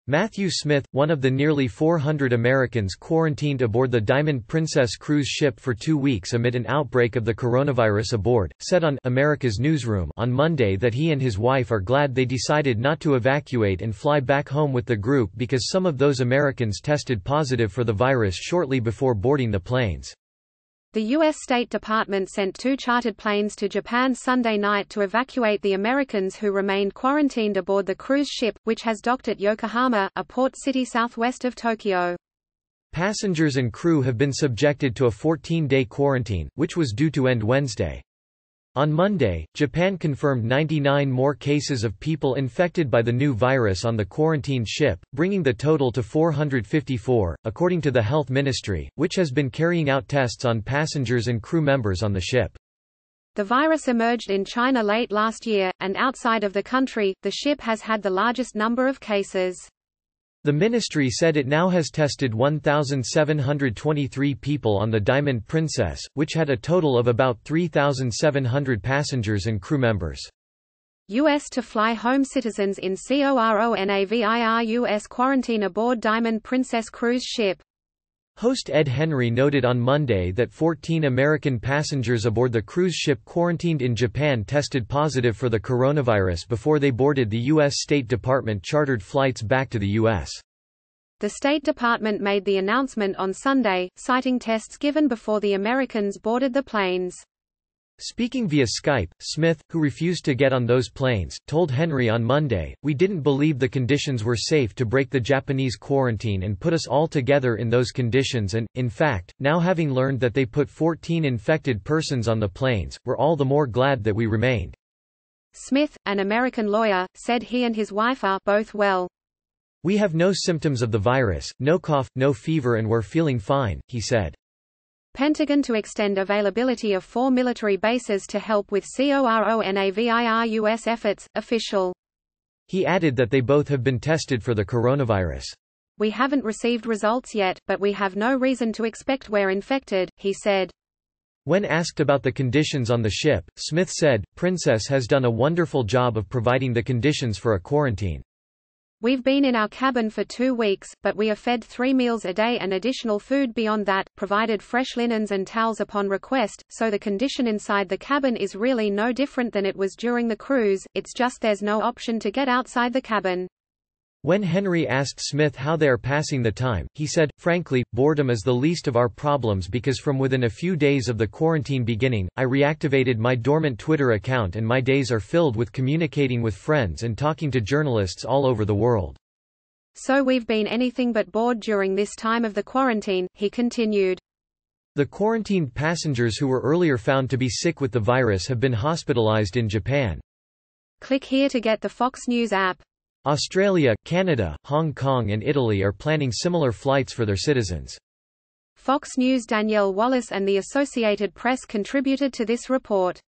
Matthew Smith, one of the nearly 400 Americans quarantined aboard the Diamond Princess cruise ship for 2 weeks amid an outbreak of the coronavirus aboard, said on America's Newsroom on Monday that he and his wife are glad they decided not to evacuate and fly back home with the group because some of those Americans tested positive for the virus shortly before boarding the planes. The U.S. State Department sent 2 chartered planes to Japan Sunday night to evacuate the Americans who remained quarantined aboard the cruise ship, which has docked at Yokohama, a port city southwest of Tokyo. Passengers and crew have been subjected to a 14-day quarantine, which was due to end Wednesday. On Monday, Japan confirmed 99 more cases of people infected by the new virus on the quarantined ship, bringing the total to 454, according to the Health Ministry, which has been carrying out tests on passengers and crew members on the ship. The virus emerged in China late last year, and outside of the country, the ship has had the largest number of cases. The ministry said it now has tested 1,723 people on the Diamond Princess, which had a total of about 3,700 passengers and crew members. U.S. to fly home citizens in coronavirus quarantine aboard Diamond Princess cruise ship. Host Ed Henry noted on Monday that 14 American passengers aboard the cruise ship quarantined in Japan tested positive for the coronavirus before they boarded the U.S. State Department chartered flights back to the U.S. The State Department made the announcement on Sunday, citing tests given before the Americans boarded the planes. Speaking via Skype, Smith, who refused to get on those planes, told Henry on Monday, "We didn't believe the conditions were safe to break the Japanese quarantine and put us all together in those conditions and, in fact, now having learned that they put 14 infected persons on the planes, we're all the more glad that we remained." Smith, an American lawyer, said he and his wife are both well. "We have no symptoms of the virus, no cough, no fever, and we're feeling fine," he said. Pentagon to extend availability of 4 military bases to help with coronavirus efforts, official. He added that they both have been tested for the coronavirus. "We haven't received results yet, but we have no reason to expect we're infected," he said. When asked about the conditions on the ship, Smith said, "Princess has done a wonderful job of providing the conditions for a quarantine. We've been in our cabin for 2 weeks, but we are fed 3 meals a day and additional food beyond that, provided fresh linens and towels upon request, so the condition inside the cabin is really no different than it was during the cruise, it's just there's no option to get outside the cabin." When Henry asked Smith how they are passing the time, he said, "Frankly, boredom is the least of our problems because from within a few days of the quarantine beginning, I reactivated my dormant Twitter account and my days are filled with communicating with friends and talking to journalists all over the world. So we've been anything but bored during this time of the quarantine," he continued. The quarantined passengers who were earlier found to be sick with the virus have been hospitalized in Japan. Click here to get the Fox News app. Australia, Canada, Hong Kong and Italy are planning similar flights for their citizens. Fox News' Danielle Wallace and the Associated Press contributed to this report.